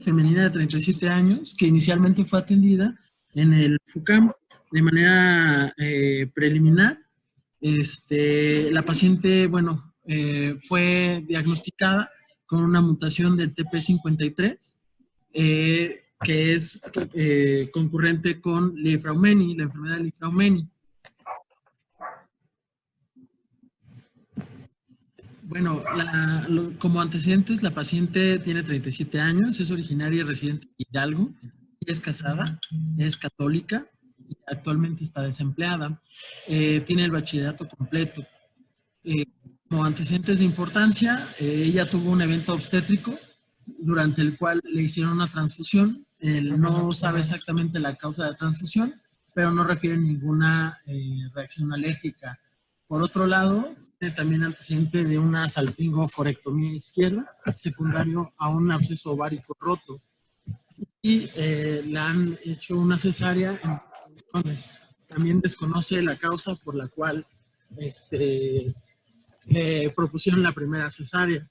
femenina de 37 años que inicialmente fue atendida en el FUCAM de manera preliminar. La paciente, bueno, fue diagnosticada con una mutación del TP53, que es concurrente con Li-Fraumeni, la enfermedad de Li-Fraumeni. Bueno, como antecedentes, la paciente tiene 37 años, es originaria y residente de Hidalgo, es casada, es católica y actualmente está desempleada. Tiene el bachillerato completo. Como antecedentes de importancia, ella tuvo un evento obstétrico durante el cual le hicieron una transfusión. Él no sabe exactamente la causa de la transfusión, pero no refiere ninguna reacción alérgica. Por otro lado, también antecedente de una salpingoforectomía izquierda, secundario a un absceso ovárico roto. Y le han hecho una cesárea en condiciones. También desconoce la causa por la cual le propusieron la primera cesárea.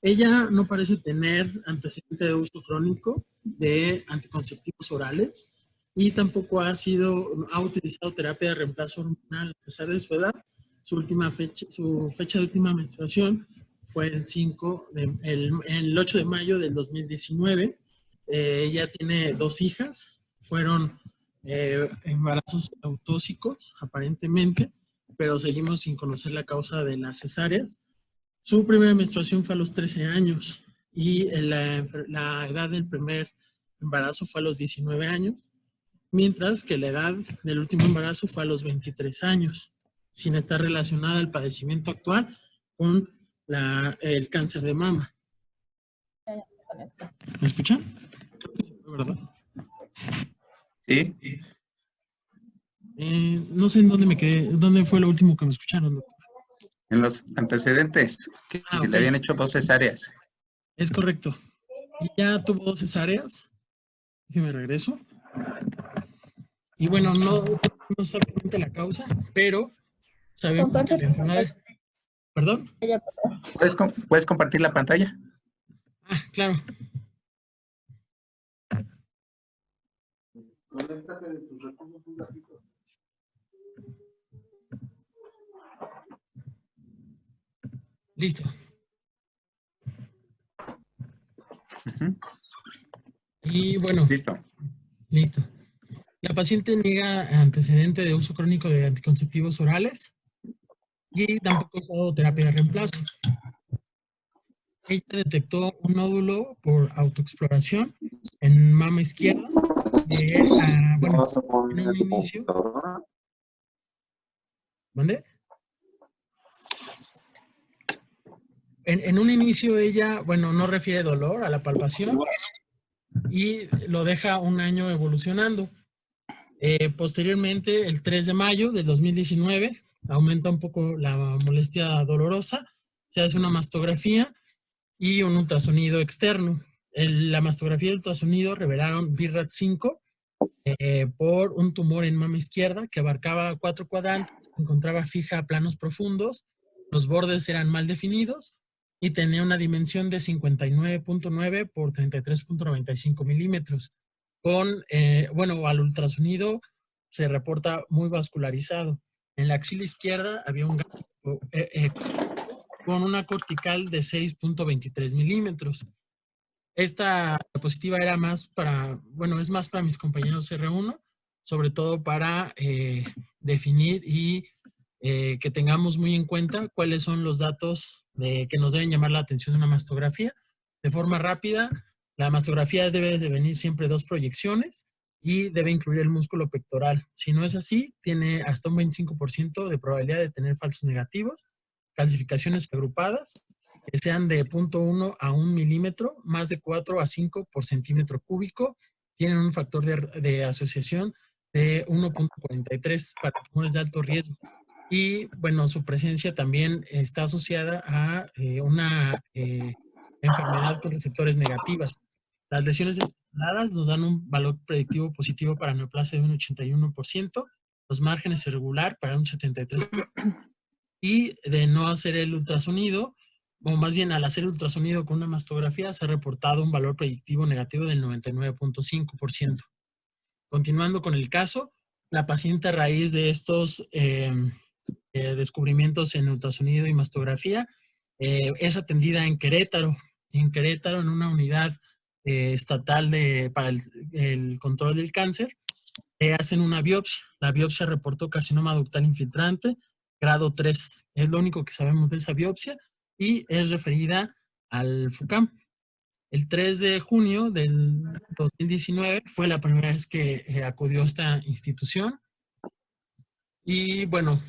Ella no parece tener antecedente de uso crónico de anticonceptivos orales y tampoco ha utilizado terapia de reemplazo hormonal a pesar de su edad. Su fecha de última menstruación fue el 8 de mayo del 2019. Ella tiene 2 hijas, fueron embarazos autóxicos aparentemente, pero seguimos sin conocer la causa de las cesáreas. Su primera menstruación fue a los 13 años y la edad del primer embarazo fue a los 19 años, mientras que la edad del último embarazo fue a los 23 años, sin estar relacionada el padecimiento actual con el cáncer de mama. ¿Me escuchan? Creo que sí, ¿verdad? Sí. No sé en dónde me quedé, dónde fue lo último que me escucharon, doctor. En los antecedentes, que le habían hecho 2 cesáreas. Es correcto. Y ya tuvo 2 cesáreas. Déjeme regreso. Y bueno, no exactamente la causa, pero sabemos que la enfermedad... ¿Perdón? ¿Puedes compartir la pantalla? Ah, claro. Listo. Y bueno. Listo. La paciente niega antecedente de uso crónico de anticonceptivos orales y tampoco ha usado terapia de reemplazo. Ella detectó un nódulo por autoexploración en mama izquierda. Bueno, en un inicio. ¿Dónde? En un inicio ella, bueno, no refiere dolor a la palpación y lo deja un año evolucionando. Posteriormente, el 3 de mayo del 2019, aumenta un poco la molestia dolorosa, se hace una mastografía y un ultrasonido externo. La mastografía y el ultrasonido revelaron BRAF5 por un tumor en mama izquierda que abarcaba 4 cuadrantes, se encontraba fija a planos profundos, los bordes eran mal definidos y tenía una dimensión de 59.9 por 33.95 milímetros. Bueno, al ultrasonido se reporta muy vascularizado. En la axila izquierda había un ganglio con una cortical de 6.23 milímetros. Esta diapositiva era más para, bueno, es más para mis compañeros R1, sobre todo para definir y que tengamos muy en cuenta cuáles son los datos que nos deben llamar la atención de una mastografía. De forma rápida, la mastografía debe de venir siempre 2 proyecciones y debe incluir el músculo pectoral. Si no es así, tiene hasta un 25% de probabilidad de tener falsos negativos, calcificaciones agrupadas, que sean de 0.1 a 1 milímetro, más de 4 a 5 por centímetro cúbico, tienen un factor de asociación de 1.43 para tumores de alto riesgo. Y bueno, su presencia también está asociada a una enfermedad con receptores negativas. Las lesiones estimuladas nos dan un valor predictivo positivo para neoplasia de un 81%, los márgenes irregular para un 73%, y de no hacer el ultrasonido, o más bien al hacer ultrasonido con una mastografía, se ha reportado un valor predictivo negativo del 99.5%. Continuando con el caso, la paciente a raíz de estos descubrimientos en ultrasonido y mastografía es atendida en Querétaro, en una unidad estatal para el control del cáncer. Hacen una biopsia. La biopsia reportó carcinoma ductal infiltrante, grado 3. Es lo único que sabemos de esa biopsia y es referida al FUCAM. El 3 de junio del 2019 fue la primera vez que acudió a esta institución. Y bueno,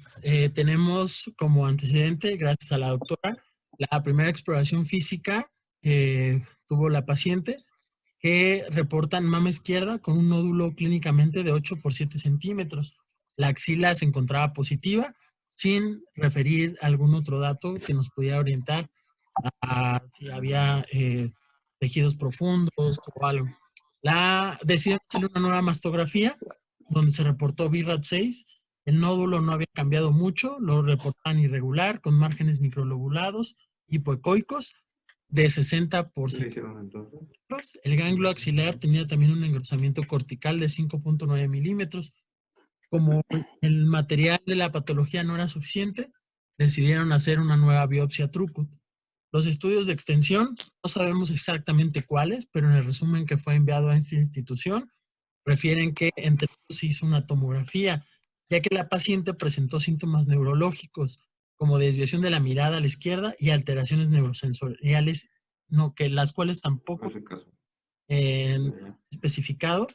tenemos como antecedente, gracias a la doctora, la primera exploración física tuvo la paciente, que reportan mama izquierda con un nódulo clínicamente de 8 por 7 centímetros. La axila se encontraba positiva, sin referir algún otro dato que nos pudiera orientar a si había tejidos profundos o algo. Decidieron hacer una nueva mastografía donde se reportó BRAF6. El nódulo no había cambiado mucho, lo reportaban irregular, con márgenes microlobulados, hipoecoicos, de 60 por 60. El ganglio axilar tenía también un engrosamiento cortical de 5.9 milímetros. Como el material de la patología no era suficiente, decidieron hacer una nueva biopsia Trucut. Los estudios de extensión, no sabemos exactamente cuáles, pero en el resumen que fue enviado a esta institución, refieren que entre ellos se hizo una tomografía, ya que la paciente presentó síntomas neurológicos, como desviación de la mirada a la izquierda y alteraciones neurosensoriales, no, que las cuales tampoco especificado,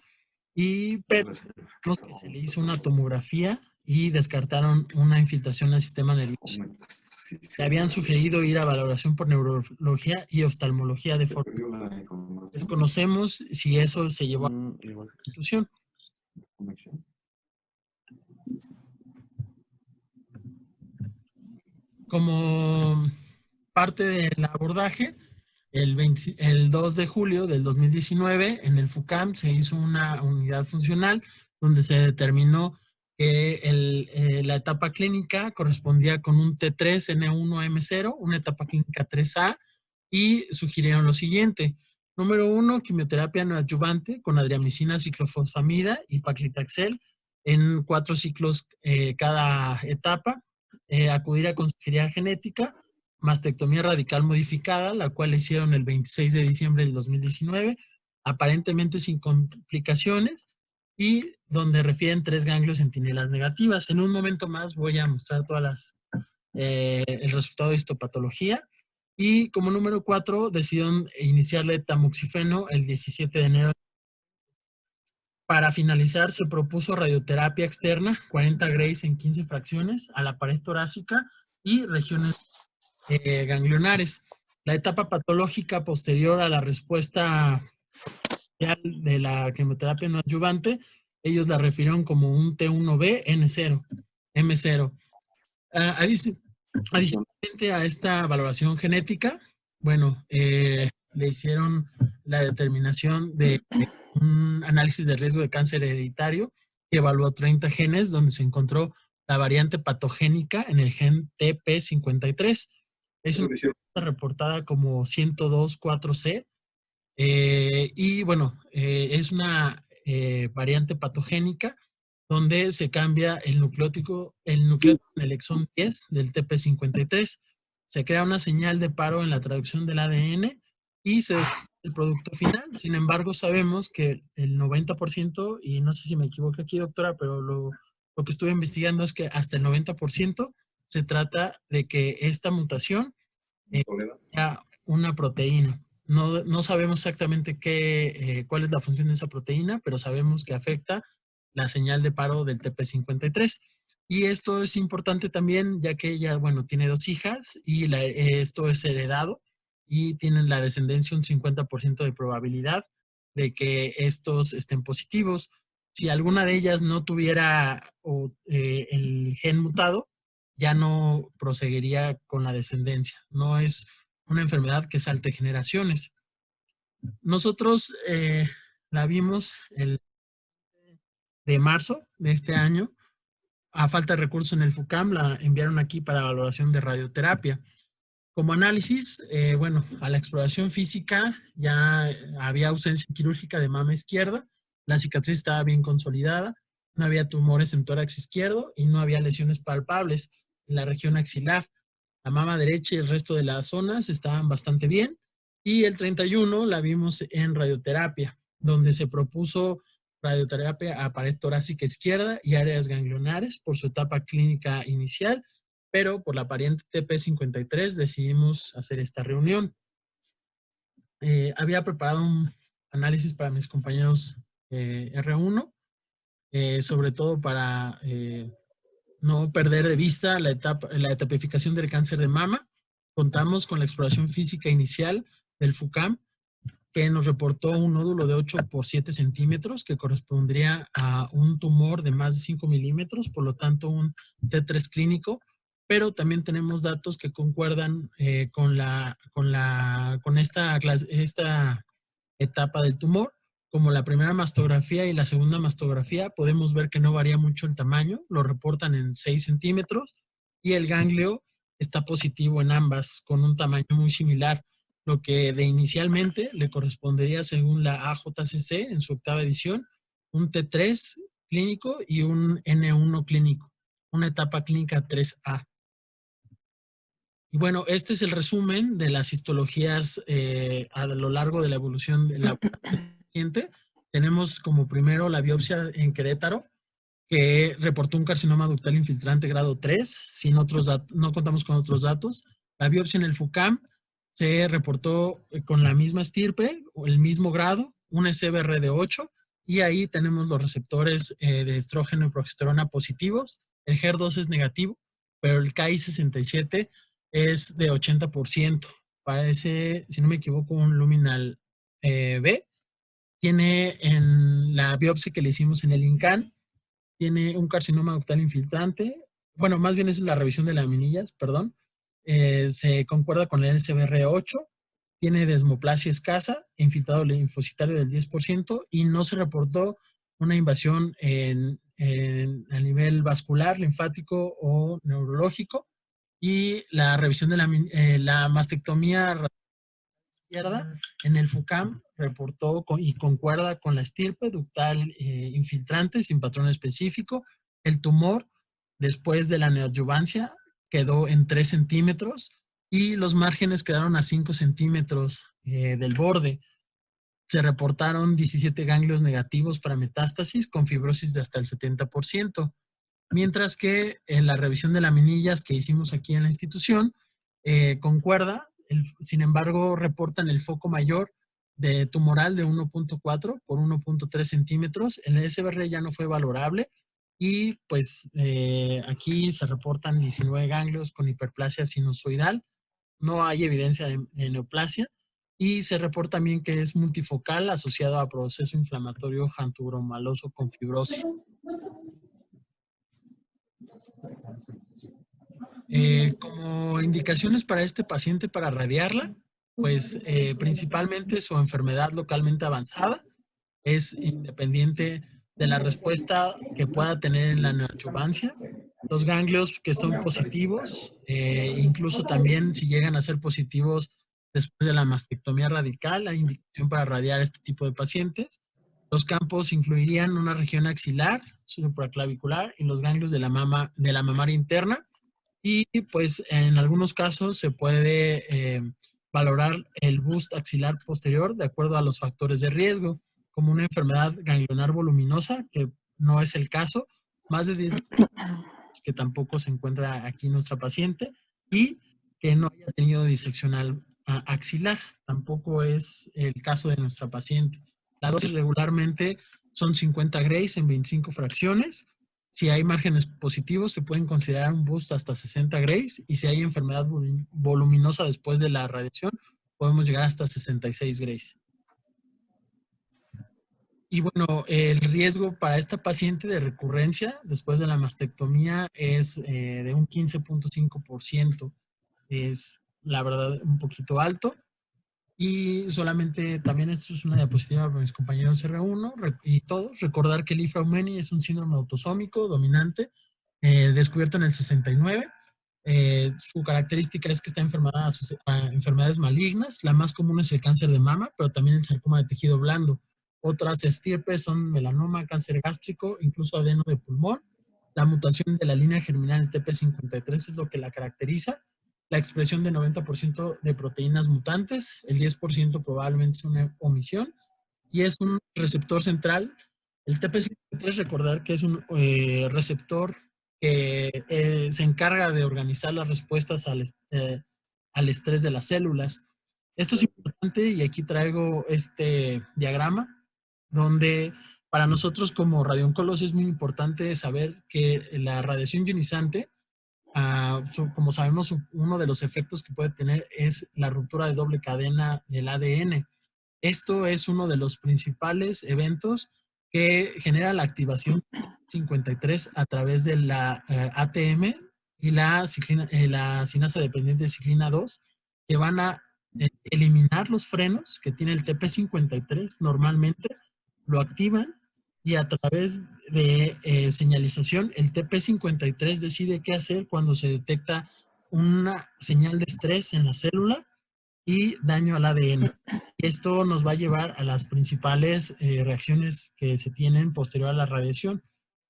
pero se le hizo una tomografía y descartaron una infiltración al sistema nervioso. Le habían sugerido ir a valoración por neurología y oftalmología de forma. Desconocemos si eso se llevó a la institución. Como parte del abordaje, el 2 de julio del 2019, en el FUCAM se hizo una unidad funcional donde se determinó que la etapa clínica correspondía con un T3N1M0, una etapa clínica 3A, y sugirieron lo siguiente. Número 1, quimioterapia neoadyuvante con adriamicina, ciclofosfamida y paclitaxel en 4 ciclos cada etapa. Acudir a consejería genética, mastectomía radical modificada, la cual hicieron el 26 de diciembre del 2019, aparentemente sin complicaciones, y donde refieren 3 ganglios centinelas negativas. En un momento más voy a mostrar el resultado de histopatología. Y como número 4, decidieron iniciarle tamoxifeno el 17 de enero. Para finalizar, se propuso radioterapia externa, 40 grays en 15 fracciones, a la pared torácica y regiones ganglionares. La etapa patológica posterior a la respuesta de la quimioterapia no adyuvante, ellos la refirieron como un T1B N0, M0. Adicionalmente a esta valoración genética, bueno, le hicieron la determinación de un análisis de riesgo de cáncer hereditario que evaluó 30 genes donde se encontró la variante patogénica en el gen TP53. Es una reportada como 1024C y bueno, es una variante patogénica donde se cambia el nucleótido en el exón 10 del TP53. Se crea una señal de paro en la traducción del ADN y se descubre el producto final. Sin embargo, sabemos que el 90%, y no sé si me equivoco aquí, doctora, pero lo que estuve investigando es que hasta el 90% se trata de que esta mutación sea una proteína. No sabemos exactamente cuál es la función de esa proteína, pero sabemos que afecta la señal de paro del TP53. Y esto es importante también, ya que ella, bueno, tiene 2 hijas y esto es heredado y tienen la descendencia un 50% de probabilidad de que estos estén positivos. Si alguna de ellas no tuviera el gen mutado, ya no proseguiría con la descendencia. No es una enfermedad que salte generaciones. Nosotros la vimos el de marzo de este año. A falta de recursos en el FUCAM, la enviaron aquí para valoración de radioterapia. Como análisis, bueno, a la exploración física ya había ausencia quirúrgica de mama izquierda, la cicatriz estaba bien consolidada, no había tumores en tórax izquierdo y no había lesiones palpables en la región axilar. La mama derecha y el resto de las zonas estaban bastante bien. Y el 31 la vimos en radioterapia, donde se propuso radioterapia a pared torácica izquierda y áreas ganglionares por su etapa clínica inicial, pero por la variante TP53 decidimos hacer esta reunión. Había preparado un análisis para mis compañeros R1, sobre todo para no perder de vista la etapificación del cáncer de mama. Contamos con la exploración física inicial del FUCAM, que nos reportó un nódulo de 8 por 7 centímetros, que correspondería a un tumor de más de 5 milímetros, por lo tanto un T3 clínico, pero también tenemos datos que concuerdan con esta etapa del tumor. Como la primera mastografía y la segunda mastografía, podemos ver que no varía mucho el tamaño, lo reportan en 6 centímetros y el ganglio está positivo en ambas, con un tamaño muy similar, lo que de inicialmente le correspondería, según la AJCC en su octava edición, un T3 clínico y un N1 clínico, una etapa clínica 3A. Y bueno, este es el resumen de las histologías a lo largo de la evolución de la paciente. Tenemos como primero la biopsia en Querétaro, que reportó un carcinoma ductal infiltrante grado 3, sin otros no contamos con otros datos. La biopsia en el FUCAM se reportó con la misma estirpe, o el mismo grado, un SBR de 8, y ahí tenemos los receptores de estrógeno y progesterona positivos. El HER2 es negativo, pero el Ki67 es de 80%. Parece, si no me equivoco, un luminal B. Tiene en la biopsia que le hicimos en el INCAN, tiene un carcinoma ductal infiltrante. Bueno, más bien es la revisión de laminillas, perdón. Se concuerda con el SBR8, tiene desmoplasia escasa, infiltrado linfocitario del 10% y no se reportó una invasión a nivel vascular, linfático o neurológico. Y la revisión de la mastectomía izquierda en el FUCAM reportó y concuerda con la estirpe ductal infiltrante sin patrón específico. El tumor, después de la neoadjuvancia, quedó en 3 centímetros y los márgenes quedaron a 5 centímetros del borde. Se reportaron 17 ganglios negativos para metástasis con fibrosis de hasta el 70%, mientras que en la revisión de laminillas que hicimos aquí en la institución, concuerda, sin embargo, reportan el foco mayor de tumoral de 1.4 por 1.3 centímetros. El SBR ya no fue valorable y pues aquí se reportan 19 ganglios con hiperplasia sinusoidal. No hay evidencia de neoplasia y se reporta también que es multifocal asociado a proceso inflamatorio jantugromaloso con fibrosis. Como indicaciones para este paciente para radiarla, pues principalmente su enfermedad localmente avanzada es independiente de la respuesta que pueda tener en la neoadjuvancia. Los ganglios que son positivos, incluso también si llegan a ser positivos después de la mastectomía radical, hay indicación para radiar este tipo de pacientes. Los campos incluirían una región axilar, supraclavicular y los ganglios de la mamaria interna. Y pues en algunos casos se puede valorar el boost axilar posterior de acuerdo a los factores de riesgo, como una enfermedad ganglionar voluminosa, que no es el caso, más de 10 que tampoco se encuentra aquí nuestra paciente, y que no haya tenido disección axilar, tampoco es el caso de nuestra paciente. La dosis regularmente son 50 grays en 25 fracciones. Si hay márgenes positivos, se pueden considerar un boost hasta 60 grays, y si hay enfermedad voluminosa después de la radiación, podemos llegar hasta 66 grays. Y bueno, el riesgo para esta paciente de recurrencia después de la mastectomía es de un 15.5%. Es, la verdad, un poquito alto. Y solamente, también esto es una diapositiva para mis compañeros R1 y todos, recordar que el Ifra-Umeni es un síndrome autosómico dominante descubierto en el 69. Su característica es que está enfermada a enfermedades malignas. La más común es el cáncer de mama, pero también el sarcoma de tejido blando. Otras estirpes son melanoma, cáncer gástrico, incluso adeno de pulmón. La mutación de la línea germinal TP53 es lo que la caracteriza. La expresión de 90% de proteínas mutantes, el 10% probablemente es una omisión, y es un receptor central. El TP53, recordar que es un receptor que se encarga de organizar las respuestas al estrés de las células. Esto es importante y aquí traigo este diagrama donde para nosotros como radioncólogos es muy importante saber que la radiación ionizante, como sabemos, uno de los efectos que puede tener es la ruptura de doble cadena del ADN. Esto es uno de los principales eventos que genera la activación 53 a través de la ATM y la sinasa dependiente de ciclina 2, que van a eliminar los frenos que tiene el TP53 normalmente, lo activan y a través de señalización, el TP53 decide qué hacer cuando se detecta una señal de estrés en la célula y daño al ADN. Esto nos va a llevar a las principales reacciones que se tienen posterior a la radiación,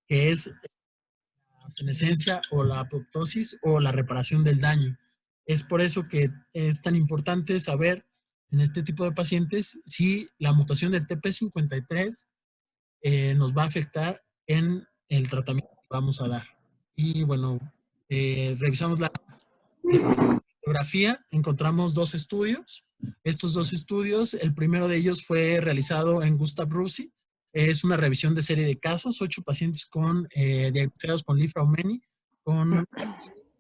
que es la senescencia o la apoptosis o la reparación del daño. Es por eso que es tan importante saber en este tipo de pacientes si la mutación del TP53 nos va a afectar en el tratamiento que vamos a dar. Y bueno, revisamos la bibliografía, encontramos dos estudios. Estos dos estudios, el primero de ellos fue realizado en Gustav Rusi. Es una revisión de serie de casos, 8 pacientes diagnosticados con Li-Fraumeni, con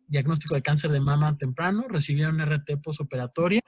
diagnóstico de cáncer de mama temprano, recibieron RT postoperatoria.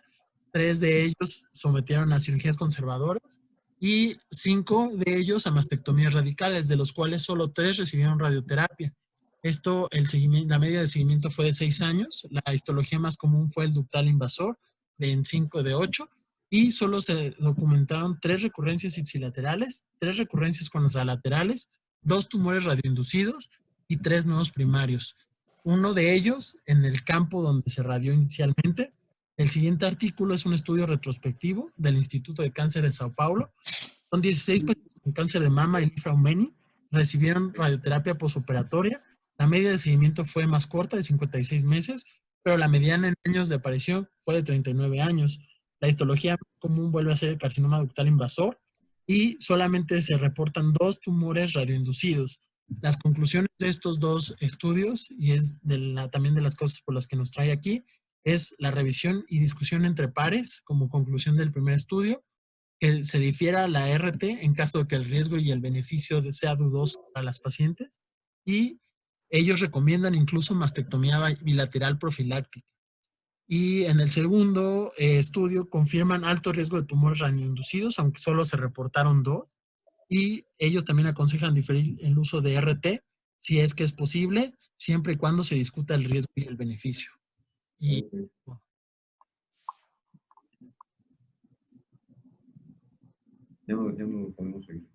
3 de ellos sometieron a cirugías conservadoras y 5 de ellos a mastectomías radicales, de los cuales solo 3 recibieron radioterapia. Esto, la media de seguimiento fue de 6 años. La histología más común fue el ductal invasor, en 5 de 8. Y solo se documentaron 3 recurrencias ipsilaterales, 3 recurrencias contralaterales, 2 tumores radioinducidos y 3 nuevos primarios. Uno de ellos en el campo donde se radió inicialmente. El siguiente artículo es un estudio retrospectivo del Instituto de Cáncer de Sao Paulo. Son 16 pacientes con cáncer de mama y Li-Fraumeni, recibieron radioterapia postoperatoria. La media de seguimiento fue más corta, de 56 meses, pero la mediana en años de aparición fue de 39 años. La histología común vuelve a ser el carcinoma ductal invasor y solamente se reportan 2 tumores radioinducidos. Las conclusiones de estos 2 estudios, y es también de las cosas por las que nos trae aquí, es la revisión y discusión entre pares como conclusión del primer estudio, que se difiera la RT en caso de que el riesgo y el beneficio sea dudoso para las pacientes, y ellos recomiendan incluso mastectomía bilateral profiláctica. Y en el segundo estudio confirman alto riesgo de tumores radioinducidos, aunque solo se reportaron 2, y ellos también aconsejan diferir el uso de RT si es que es posible, siempre y cuando se discuta el riesgo y el beneficio. Y bueno, Ya no podemos seguir.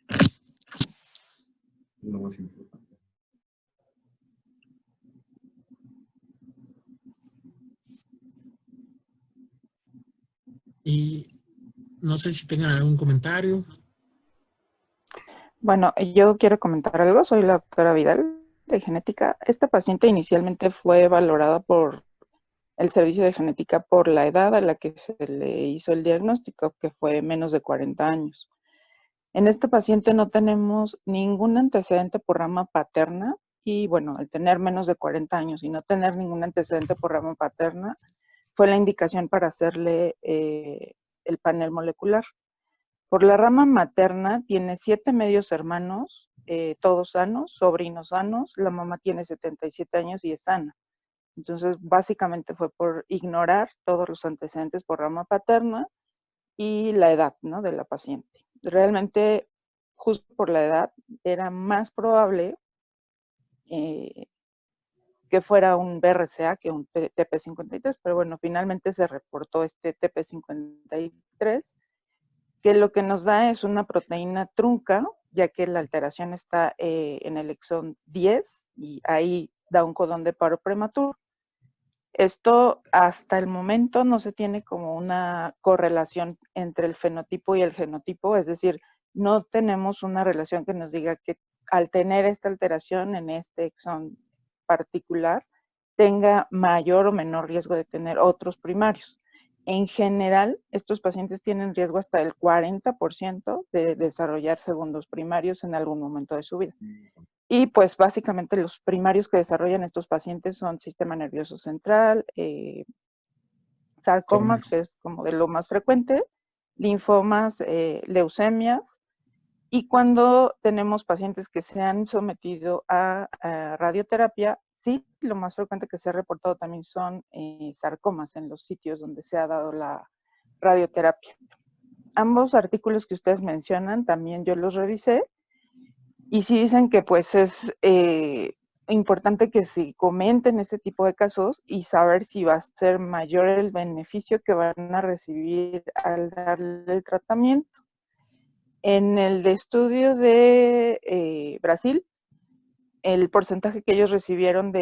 Es lo más importante. y no sé si tengan algún comentario. Bueno, yo quiero comentar algo. Soy la doctora Vidal de genética. Esta paciente inicialmente fue valorada por el servicio de genética por la edad a la que se le hizo el diagnóstico, que fue menos de 40 años. En esta paciente no tenemos ningún antecedente por rama paterna y bueno, al tener menos de 40 años y no tener ningún antecedente por rama paterna, fue la indicación para hacerle el panel molecular. Por la rama materna tiene 7 medios hermanos, todos sanos, sobrinos sanos. La mamá tiene 77 años y es sana. Entonces, básicamente fue por ignorar todos los antecedentes por rama paterna y la edad, ¿no?, de la paciente. Realmente, justo por la edad, era más probable que fuera un BRCA que un TP53, pero bueno, finalmente se reportó este TP53, que lo que nos da es una proteína trunca, ya que la alteración está en el exón 10, y ahí da un codón de paro prematuro. Esto hasta el momento no se tiene como una correlación entre el fenotipo y el genotipo, es decir, no tenemos una relación que nos diga que al tener esta alteración en este exón particular, tenga mayor o menor riesgo de tener otros primarios. En general, estos pacientes tienen riesgo hasta el 40% de desarrollar segundos primarios en algún momento de su vida. Y pues básicamente los primarios que desarrollan estos pacientes son sistema nervioso central, sarcomas, que es como de lo más frecuente, linfomas, leucemias. Y cuando tenemos pacientes que se han sometido a radioterapia, sí, lo más frecuente que se ha reportado también son sarcomas en los sitios donde se ha dado la radioterapia. Ambos artículos que ustedes mencionan, también yo los revisé, y sí dicen que pues es importante que se comenten este tipo de casos y saber si va a ser mayor el beneficio que van a recibir al darle el tratamiento. En el estudio de Brasil, el porcentaje que ellos recibieron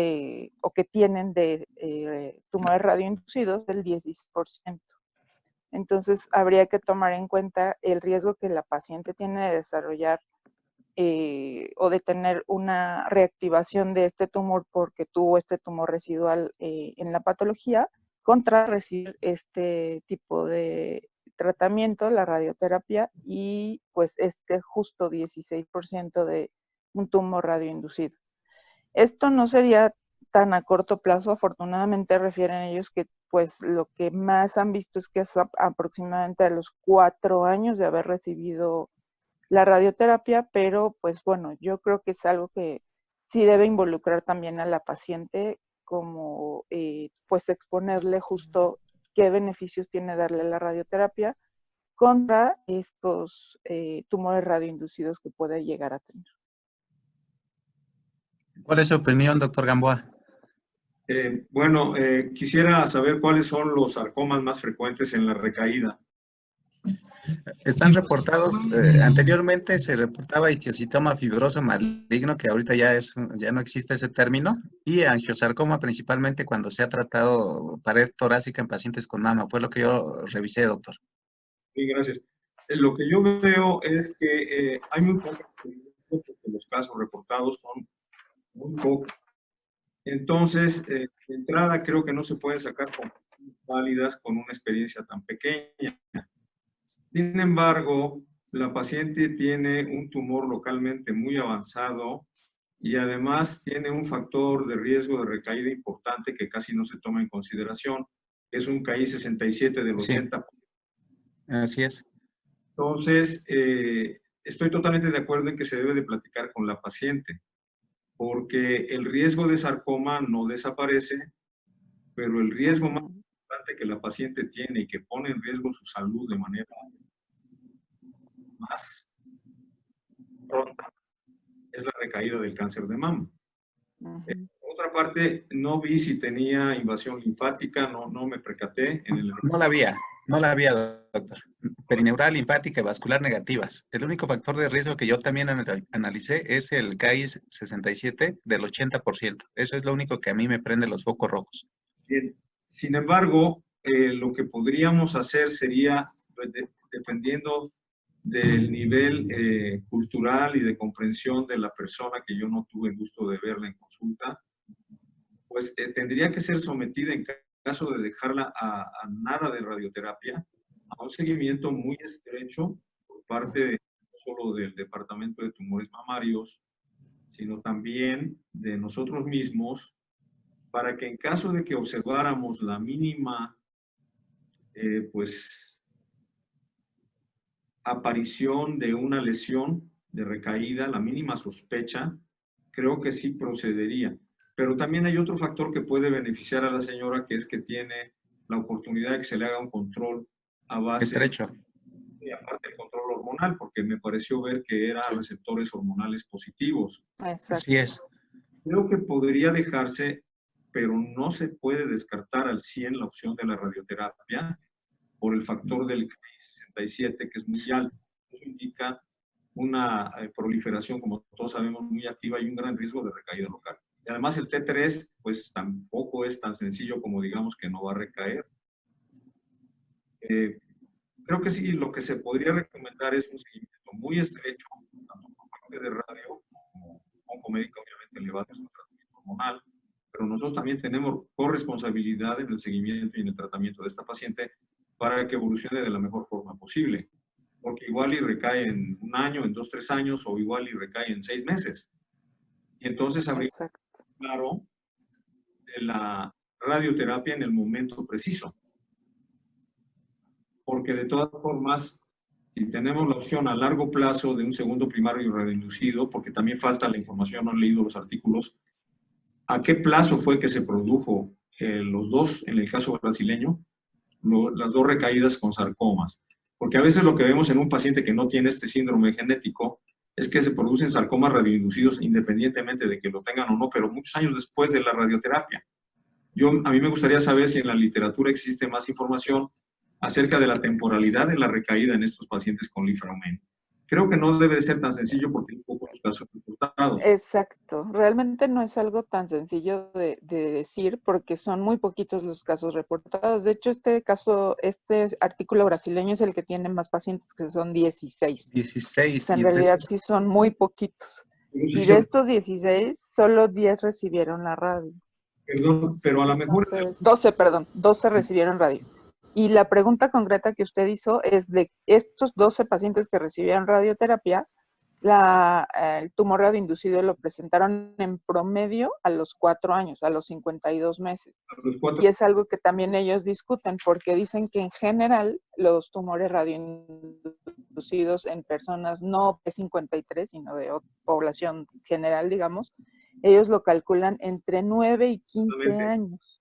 o que tienen de tumores radioinducidos es del 16%. Entonces, habría que tomar en cuenta el riesgo que la paciente tiene de desarrollar o de tener una reactivación de este tumor porque tuvo este tumor residual en la patología, contra recibir este tipo de tratamiento, la radioterapia, y pues justo 16% de un tumor radioinducido. Esto no sería tan a corto plazo, afortunadamente refieren ellos que pues lo que más han visto es que es aproximadamente a los 4 años de haber recibido la radioterapia, pero pues bueno, yo creo que es algo que sí debe involucrar también a la paciente, como pues exponerle justo qué beneficios tiene darle la radioterapia contra estos tumores radioinducidos que puede llegar a tener. ¿Cuál es su opinión, doctor Gamboa? Bueno, quisiera saber cuáles son los sarcomas más frecuentes en la recaída. Están reportados, anteriormente se reportaba histiocytoma fibroso maligno, que ahorita ya no existe ese término, y angiosarcoma principalmente cuando se ha tratado pared torácica en pacientes con mama. Fue lo que yo revisé, doctor. Sí, gracias. Lo que yo veo es que hay muy pocos, porque los casos reportados son muy pocos. Entonces, de entrada creo que no se pueden sacar conclusiones válidas con una experiencia tan pequeña. Sin embargo, la paciente tiene un tumor localmente muy avanzado y además tiene un factor de riesgo de recaída importante que casi no se toma en consideración. Es un KI 67 del 80%. Así es. Entonces, estoy totalmente de acuerdo en que se debe de platicar con la paciente, porque el riesgo de sarcoma no desaparece, pero el riesgo más importante que la paciente tiene y que pone en riesgo su salud de manera más pronta es la recaída del cáncer de mama. Por otra parte, no vi si tenía invasión linfática, no me percaté. No la había, doctor. Perineural, linfática y vascular negativas. El único factor de riesgo que yo también analicé es el KI 67 del 80%. Eso es lo único que a mí me prende los focos rojos. Bien. Sin embargo, lo que podríamos hacer sería, dependiendo del nivel cultural y de comprensión de la persona que yo no tuve el gusto de verla en consulta, pues tendría que ser sometida en caso de dejarla a nada de radioterapia, a un seguimiento muy estrecho por parte no solo del Departamento de Tumores Mamarios, sino también de nosotros mismos, para que en caso de que observáramos la mínima, pues, aparición de una lesión de recaída, la mínima sospecha, creo que sí procedería. Pero también hay otro factor que puede beneficiar a la señora, que es que tiene la oportunidad de que se le haga un control a base estrecho. Y aparte el control hormonal, porque me pareció ver que eran receptores hormonales positivos. Exacto. Así es. Creo que podría dejarse, pero no se puede descartar al 100 la opción de la radioterapia por el factor del KI 67, que es muy alto. Eso indica una proliferación, como todos sabemos, muy activa y un gran riesgo de recaída local. además el T3, pues tampoco es tan sencillo como digamos que no va a recaer. Creo que sí, lo que se podría recomendar es un seguimiento muy estrecho, tanto por parte de radio como oncomédica, obviamente le va a hacer su tratamiento hormonal, pero nosotros también tenemos corresponsabilidad en el seguimiento y en el tratamiento de esta paciente para que evolucione de la mejor forma posible. Porque igual y recae en 1 año, en 2, 3 años, o igual y recae en 6 meses. Y entonces habría claro de la radioterapia en el momento preciso. Porque de todas formas, si tenemos la opción a largo plazo de un segundo primario radioinducido, porque también falta la información, no he leído los artículos, ¿a qué plazo fue que se produjo los dos, en el caso brasileño, las 2 recaídas con sarcomas? Porque a veces lo que vemos en un paciente que no tiene este síndrome genético es que se producen sarcomas radioinducidos independientemente de que lo tengan o no, pero muchos años después de la radioterapia. A mí me gustaría saber si en la literatura existe más información acerca de la temporalidad de la recaída en estos pacientes con linfoma. Creo que no debe de ser tan sencillo porque hay pocos casos reportados. Exacto, realmente no es algo tan sencillo de decir porque son muy poquitos los casos reportados. De hecho, este artículo brasileño es el que tiene más pacientes, que son 16. 16. O sea, en realidad sí son muy poquitos. Y de estos 16, solo 10 recibieron la radio. Perdón, pero a lo mejor... Entonces, 12 recibieron radio. Y la pregunta concreta que usted hizo es de estos 12 pacientes que recibieron radioterapia, el tumor radioinducido lo presentaron en promedio a los 4 años, a los 52 meses. Y es algo que también ellos discuten, porque dicen que en general los tumores radioinducidos en personas no P53, sino de población general, digamos, ellos lo calculan entre 9 y 15 años.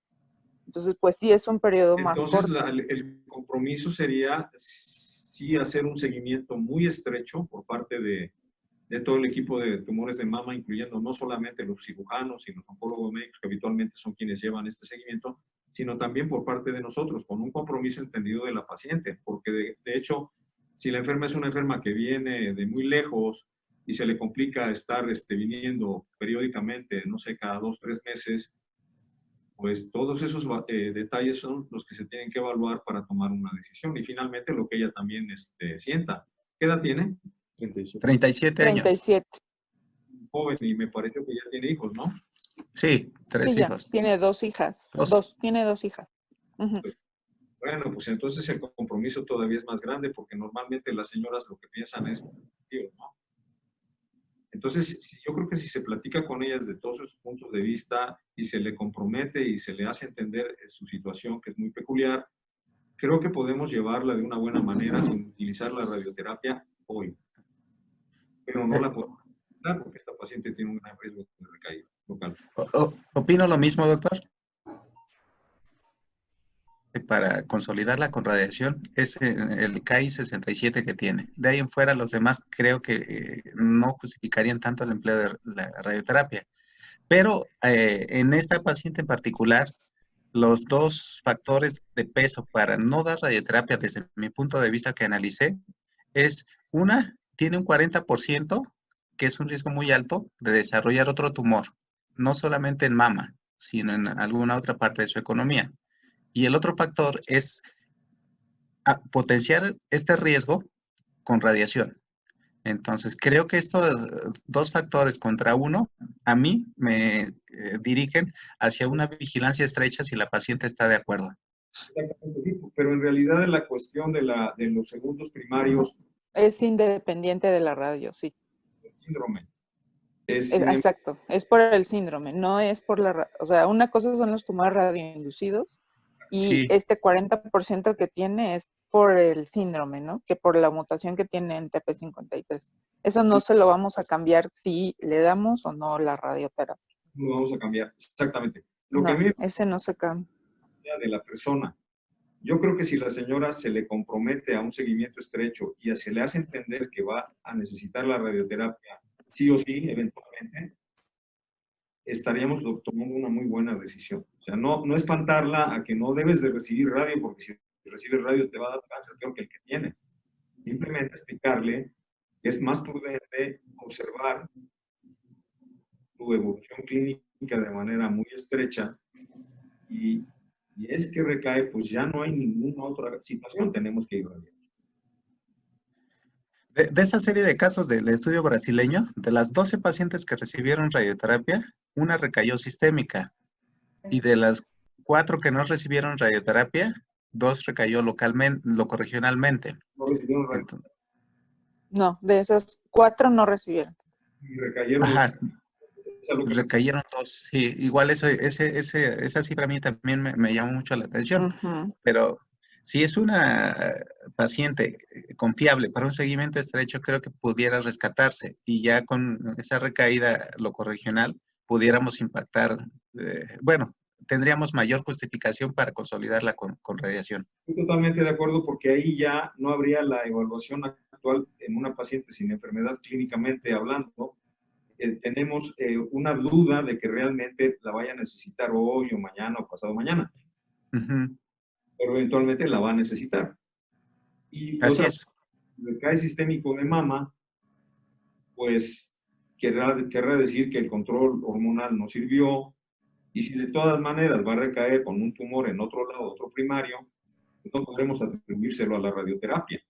Entonces, pues sí es un periodo más corto. Entonces, el compromiso sería sí hacer un seguimiento muy estrecho por parte de todo el equipo de tumores de mama, incluyendo no solamente los cirujanos y los oncólogos médicos, que habitualmente son quienes llevan este seguimiento, sino también por parte de nosotros, con un compromiso entendido de la paciente, porque de hecho, si la enferma es una enferma que viene de muy lejos y se le complica estar viniendo periódicamente, no sé, cada 2, 3 meses, pues todos esos detalles son los que se tienen que evaluar para tomar una decisión. Y finalmente lo que ella también sienta. ¿Qué edad tiene? 37 años. 37. Joven, y me parece que ya tiene hijos, ¿no? Sí, 3 hijos. Tiene 2 hijas. Tiene 2 hijas. Uh-huh. Bueno, pues entonces el compromiso todavía es más grande porque normalmente las señoras lo que piensan es, ¿no? Entonces, yo creo que si se platica con ellas de todos sus puntos de vista y se le compromete y se le hace entender su situación, que es muy peculiar, creo que podemos llevarla de una buena manera sin utilizar la radioterapia hoy. Pero no la podemos utilizar porque esta paciente tiene un gran riesgo de recaída local. Opino lo mismo, doctor. Para consolidarla con radiación es el KI 67 que tiene. De ahí en fuera, los demás creo que no justificarían tanto el empleo de la radioterapia. Pero en esta paciente en particular, los 2 factores de peso para no dar radioterapia desde mi punto de vista que analicé es, una, tiene un 40%, que es un riesgo muy alto de desarrollar otro tumor, no solamente en mama, sino en alguna otra parte de su economía. Y el otro factor es potenciar este riesgo con radiación. Entonces, creo que estos 2 factores contra uno, a mí me dirigen hacia una vigilancia estrecha si la paciente está de acuerdo. Exactamente, sí, pero en realidad la cuestión de los segundos primarios es independiente de la radio, sí. El síndrome. Exacto, es por el síndrome, no es por o sea, una cosa son los tumores radioinducidos y Sí. este 40% que tiene es por el síndrome, ¿no? Que por la mutación que tiene en TP53. Eso no se lo vamos a cambiar si le damos o no la radioterapia. No lo vamos a cambiar, exactamente. Ese no se cambia. De la persona. Yo creo que si la señora se le compromete a un seguimiento estrecho y se le hace entender que va a necesitar la radioterapia, sí o sí, eventualmente, estaríamos tomando una muy buena decisión. O sea, no espantarla a que no debes de recibir radio, porque si recibes radio te va a dar cáncer peor que el que tienes. Simplemente explicarle que es más prudente observar tu evolución clínica de manera muy estrecha y es que recae, pues ya no hay ninguna otra situación, tenemos que irradiar. De esa serie de casos del estudio brasileño, de las 12 pacientes que recibieron radioterapia, una recayó sistémica. Y de las 4 que no recibieron radioterapia, 2 recayó locorregionalmente. No recibieron Entonces, No, de esas 4 no recibieron. y recayeron. ajá, Es algo que recayeron 2. Sí, igual esa cifra a mí también me llamó mucho la atención. Pero si es una paciente confiable para un seguimiento estrecho, creo que pudiera rescatarse y ya con esa recaída locorregional pudiéramos impactar, bueno, tendríamos mayor justificación para consolidarla con radiación. Estoy totalmente de acuerdo porque ahí ya no habría la evaluación actual en una paciente sin enfermedad clínicamente hablando. Tenemos una duda de que realmente la vaya a necesitar hoy o mañana o pasado mañana. Pero eventualmente la va a necesitar. Y así es. El recae sistémico de mama, pues querrá decir que el control hormonal no sirvió, y si de todas maneras va a recaer con un tumor en otro lado, otro primario, no podremos atribuírselo a la radioterapia.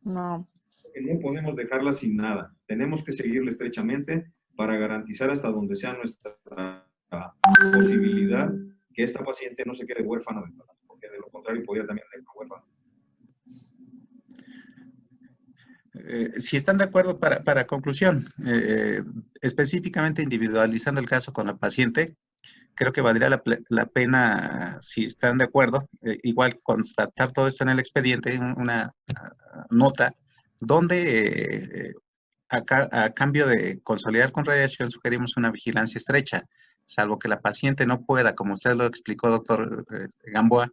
No. Porque no podemos dejarla sin nada. Tenemos que seguirla estrechamente para garantizar hasta donde sea nuestra posibilidad que esta paciente no se quede huérfana de nada, porque de lo contrario podría también ser huérfana. Si están de acuerdo, para conclusión, específicamente individualizando el caso con la paciente, creo que valdría la pena, si están de acuerdo, igual constatar todo esto en el expediente, una nota, donde a cambio de consolidar con radiación sugerimos una vigilancia estrecha, salvo que la paciente no pueda, como usted lo explicó, doctor Gamboa,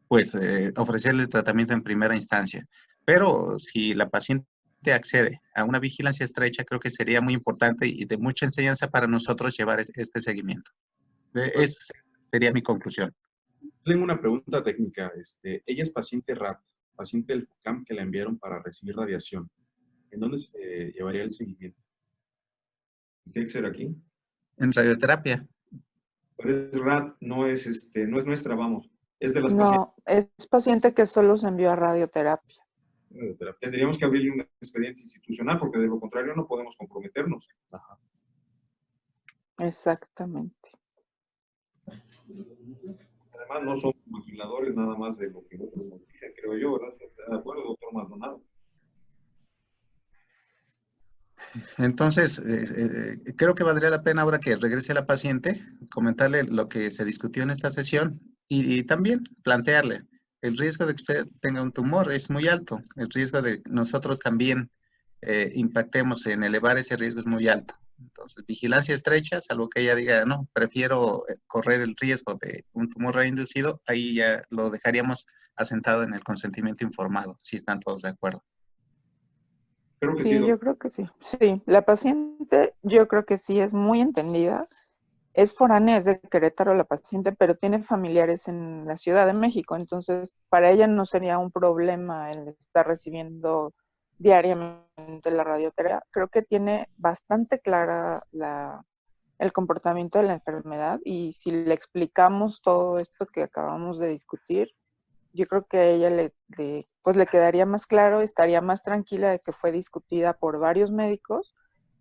pues ofrecerle el tratamiento en primera instancia. Pero si la paciente accede a una vigilancia estrecha, creo que sería muy importante y de mucha enseñanza para nosotros llevar este seguimiento. Sería mi conclusión. Tengo una pregunta técnica. Ella es paciente RAT, paciente del FUCAM que la enviaron para recibir radiación. ¿En dónde se llevaría el seguimiento? ¿Tiene que ser aquí? En radioterapia. Pero es RAT, no es nuestra, vamos. Es de las pacientes. No, es paciente que solo se envió a radioterapia. Tendríamos que abrirle un expediente institucional porque de lo contrario no podemos comprometernos. Ajá. Exactamente. Además, no somos maquiladores nada más de lo que otros nos dicen, creo yo, ¿verdad? ¿Está de acuerdo, doctor Maldonado? Entonces, creo que valdría la pena ahora que regrese la paciente, comentarle lo que se discutió en esta sesión y también plantearle el riesgo de que usted tenga un tumor es muy alto. El riesgo de que nosotros también impactemos en elevar ese riesgo es muy alto. Entonces, vigilancia estrecha, salvo que ella diga, no, prefiero correr el riesgo de un tumor reinducido, ahí ya lo dejaríamos asentado en el consentimiento informado, si están todos de acuerdo. Creo que sí, sí, yo creo que sí. Sí, la paciente yo creo que sí es muy entendida. Es foránea, es de Querétaro la paciente, pero tiene familiares en la Ciudad de México, entonces para ella no sería un problema el estar recibiendo diariamente la radioterapia. Creo que tiene bastante clara el comportamiento de la enfermedad y si le explicamos todo esto que acabamos de discutir, yo creo que a ella le quedaría más claro, estaría más tranquila de que fue discutida por varios médicos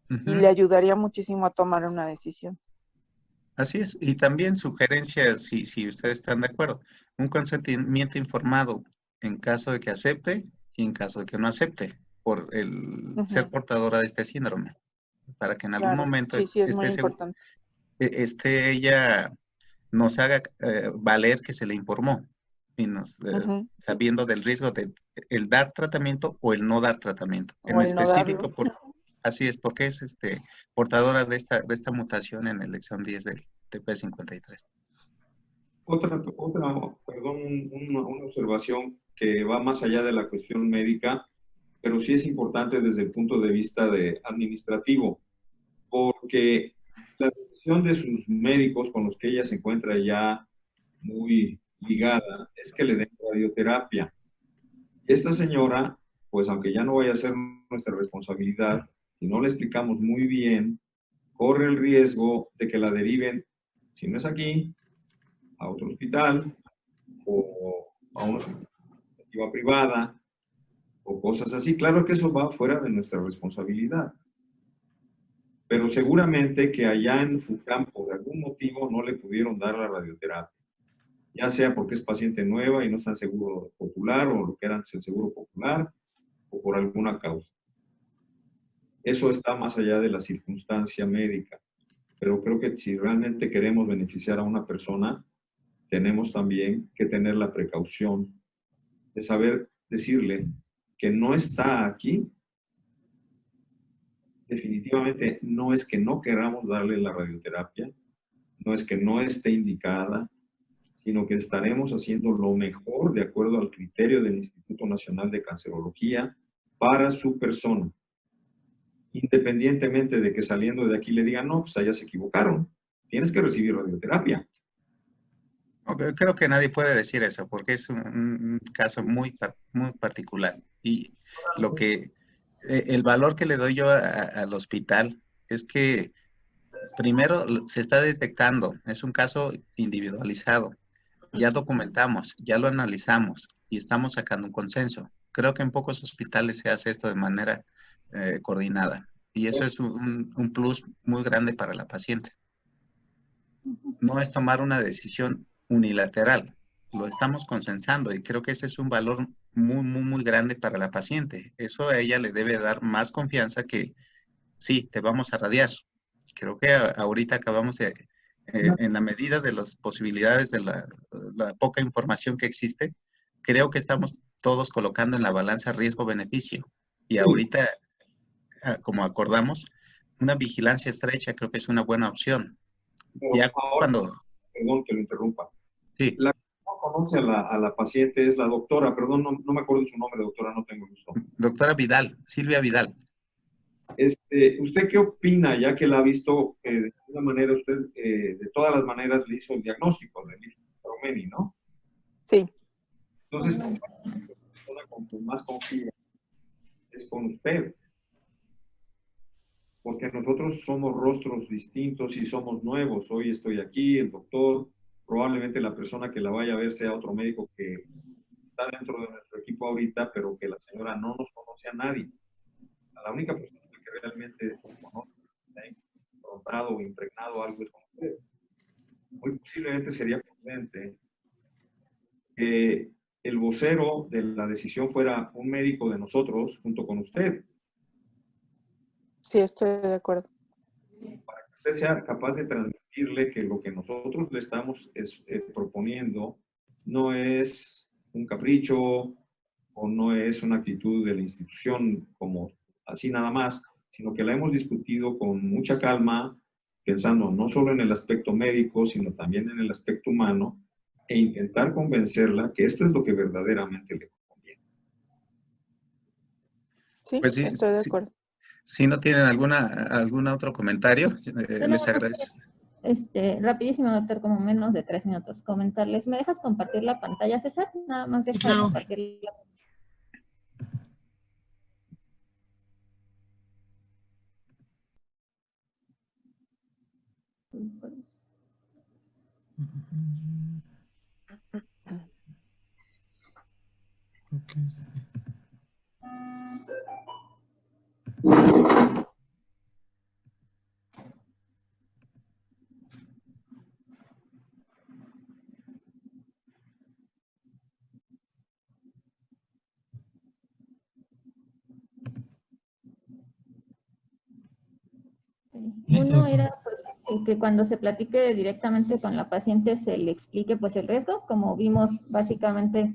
y le ayudaría muchísimo a tomar una decisión. Así es, y también sugerencias, si ustedes están de acuerdo, un consentimiento informado en caso de que acepte y en caso de que no acepte por el ser portadora de este síndrome, para que en algún momento sí, es muy importante. Ella nos haga valer que se le informó y sabiendo del riesgo de el dar tratamiento o el no dar tratamiento. O en el específico, no así es, porque es portadora de esta mutación en el exón 10 del TP53. Otra una observación que va más allá de la cuestión médica, pero sí es importante desde el punto de vista administrativo, porque la decisión de sus médicos con los que ella se encuentra ya muy ligada es que le den radioterapia. Y esta señora, pues aunque ya no vaya a ser nuestra responsabilidad, si no le explicamos muy bien corre el riesgo de que la deriven, si no es aquí, a otro hospital o a una iniciativa privada o cosas así. Claro que eso va fuera de nuestra responsabilidad. Pero seguramente que allá en su campo, de algún motivo, no le pudieron dar la radioterapia. Ya sea porque es paciente nueva y no está en seguro popular, o lo que era antes el seguro popular, o por alguna causa. Eso está más allá de la circunstancia médica. Pero creo que si realmente queremos beneficiar a una persona, tenemos también que tener la precaución de saber decirle que no está aquí. Definitivamente no es que no queramos darle la radioterapia, no es que no esté indicada, sino que estaremos haciendo lo mejor de acuerdo al criterio del Instituto Nacional de Cancerología para su persona. Independientemente de que saliendo de aquí le digan, no, pues allá se equivocaron, tienes que recibir radioterapia. Creo que nadie puede decir eso, porque es un caso muy particular. Y el valor que le doy yo al hospital es que primero se está detectando, es un caso individualizado. Ya documentamos, ya lo analizamos y estamos sacando un consenso. Creo que en pocos hospitales se hace esto de manera coordinada. Y eso es un plus muy grande para la paciente. No es tomar una decisión unilateral, lo estamos consensando y creo que ese es un valor muy grande para la paciente. Eso a ella le debe dar más confianza que sí, te vamos a radiar. Creo que ahorita acabamos de, en la medida de las posibilidades de la poca información que existe, creo que estamos todos colocando en la balanza riesgo-beneficio. Y ahorita, como acordamos, una vigilancia estrecha creo que es una buena opción. Ya cuando... Perdón que lo interrumpa. Sí. La que no conoce a la paciente es la doctora, perdón, no me acuerdo de su nombre, doctora, no tengo gusto. Doctora Vidal, Silvia Vidal. ¿Usted qué opina, ya que la ha visto, de alguna manera usted, de todas las maneras le hizo el diagnóstico de Romeni, ¿no? Sí. Entonces, la persona con quien más confía es con usted. Porque nosotros somos rostros distintos y somos nuevos. Hoy estoy aquí, el doctor, probablemente la persona que la vaya a ver sea otro médico que está dentro de nuestro equipo ahorita, pero que la señora no nos conoce a nadie. La única persona que realmente conoce, ha confrontado o impregnado algo es con usted. Muy posiblemente sería prudente que el vocero de la decisión fuera un médico de nosotros junto con usted. Sí, estoy de acuerdo. Para que usted sea capaz de transmitirle que lo que nosotros le estamos proponiendo no es un capricho o no es una actitud de la institución como así nada más, sino que la hemos discutido con mucha calma, pensando no solo en el aspecto médico, sino también en el aspecto humano, e intentar convencerla que esto es lo que verdaderamente le conviene. Sí, pues sí, estoy de acuerdo. Si no tienen algún otro comentario, les agradezco. Rapidísimo, doctor, como menos de 3 minutos. Comentarles, ¿me dejas compartir la pantalla, César? Nada más deja de compartir la pantalla. Uno era pues, que cuando se platique directamente con la paciente se le explique pues el riesgo. Como vimos, básicamente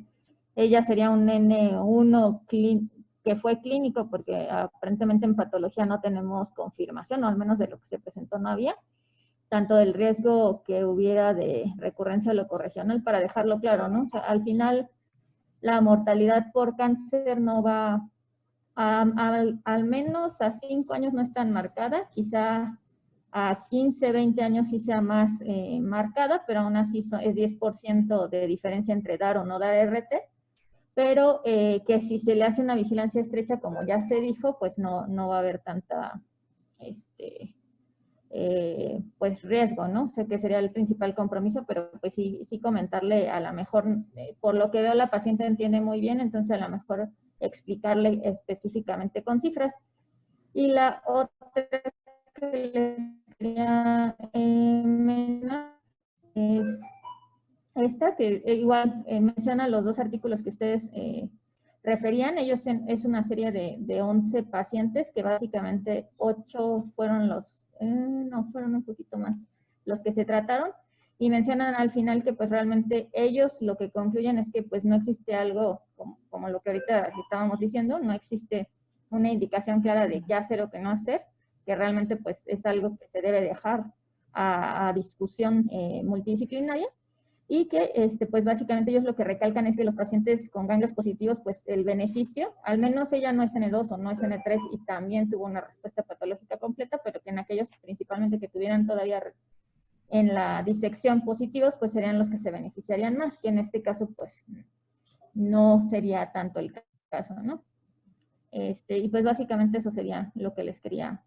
ella sería un N1 que fue clínico porque aparentemente en patología no tenemos confirmación, o al menos de lo que se presentó no había, tanto del riesgo que hubiera de recurrencia locorregional, para dejarlo claro, ¿no? O sea, al final la mortalidad por cáncer no va... al menos a 5 años no es tan marcada, quizá a 15, 20 años sí sea más marcada, pero aún así es 10% de diferencia entre dar o no dar RT, pero que si se le hace una vigilancia estrecha, como ya se dijo, pues no va a haber tanta pues riesgo, ¿no? Sé que sería el principal compromiso, pero pues sí comentarle, a lo mejor, por lo que veo la paciente entiende muy bien, entonces a lo mejor explicarle específicamente con cifras. Y la otra que le quería mencionar es esta, que igual menciona los dos artículos que ustedes referían. Ellos es una serie de 11 pacientes, que básicamente 8 fueron no, fueron un poquito más los que se trataron, y mencionan al final que pues realmente ellos lo que concluyen es que pues no existe algo como lo que ahorita estábamos diciendo, no existe una indicación clara de qué hacer o qué no hacer, que realmente pues es algo que se debe dejar a discusión multidisciplinaria. Y que pues básicamente ellos lo que recalcan es que los pacientes con ganglios positivos, pues el beneficio, al menos ella no es N2 o no es N3 y también tuvo una respuesta patológica completa, pero que en aquellos principalmente que tuvieran todavía en la disección positivos, pues serían los que se beneficiarían más, que en este caso pues no sería tanto el caso, ¿no? Y pues básicamente eso sería lo que les quería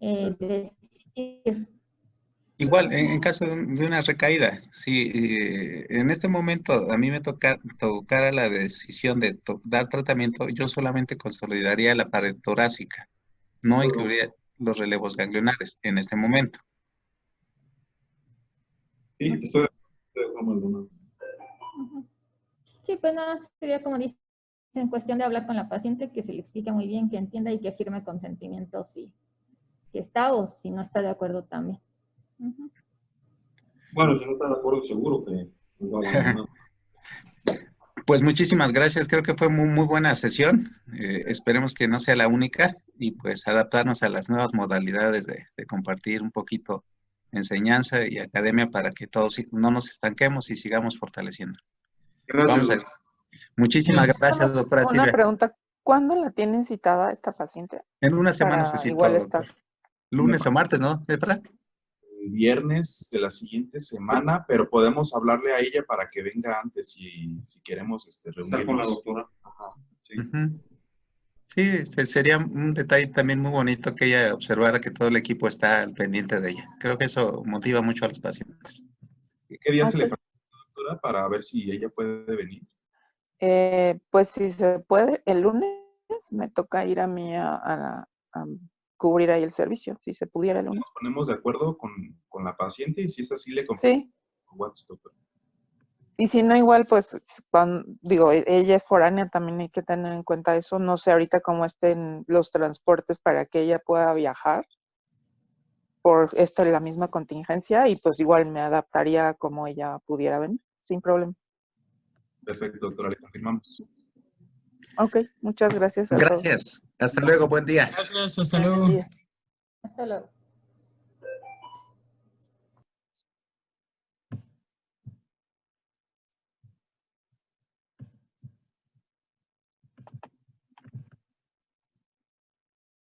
decir. Igual, en caso de una recaída, si en este momento a mí me tocara la decisión de dar tratamiento, yo solamente consolidaría la pared torácica, no incluiría los relevos ganglionares en este momento. Sí, estoy de acuerdo. Sí, pues nada, sería como dice, en cuestión de hablar con la paciente, que se le explique muy bien, que entienda y que firme consentimiento si está o si no está de acuerdo también. Bueno, si no está de acuerdo, seguro que nos va a abandonar. Pues muchísimas gracias, creo que fue muy buena sesión. Esperemos que no sea la única y pues adaptarnos a las nuevas modalidades de compartir un poquito enseñanza y academia para que todos no nos estanquemos y sigamos fortaleciendo. Gracias. Vamos a Muchísimas gracias, doctora Una Silvia. pregunta, ¿cuándo la tienen citada esta paciente? En una semana se Para citó, igual doctor. estar. Lunes o martes, ¿no, Efra? El viernes de la siguiente semana, pero podemos hablarle a ella para que venga antes si queremos reunirnos. Está con la doctora. Ajá, sí. Sí, sería un detalle también muy bonito que ella observara que todo el equipo está al pendiente de ella. Creo que eso motiva mucho a los pacientes. ¿Qué día se le Ok. falta, doctora, para ver si ella puede venir? Pues si se puede, el lunes me toca ir a mí a cubrir ahí el servicio, si se pudiera el lunes. Nos ponemos de acuerdo con la paciente y si es así le Sí, compartimos WhatsApp, doctor. y si no igual, pues digo, ella es foránea, también hay que tener en cuenta eso. No sé ahorita cómo estén los transportes para que ella pueda viajar por la misma contingencia, y pues igual me adaptaría como ella pudiera venir, sin problema. Perfecto, doctora, le confirmamos. Ok, muchas gracias a todos. Gracias. Hasta luego. Buen día. Gracias, hasta Buen luego. día. Hasta luego.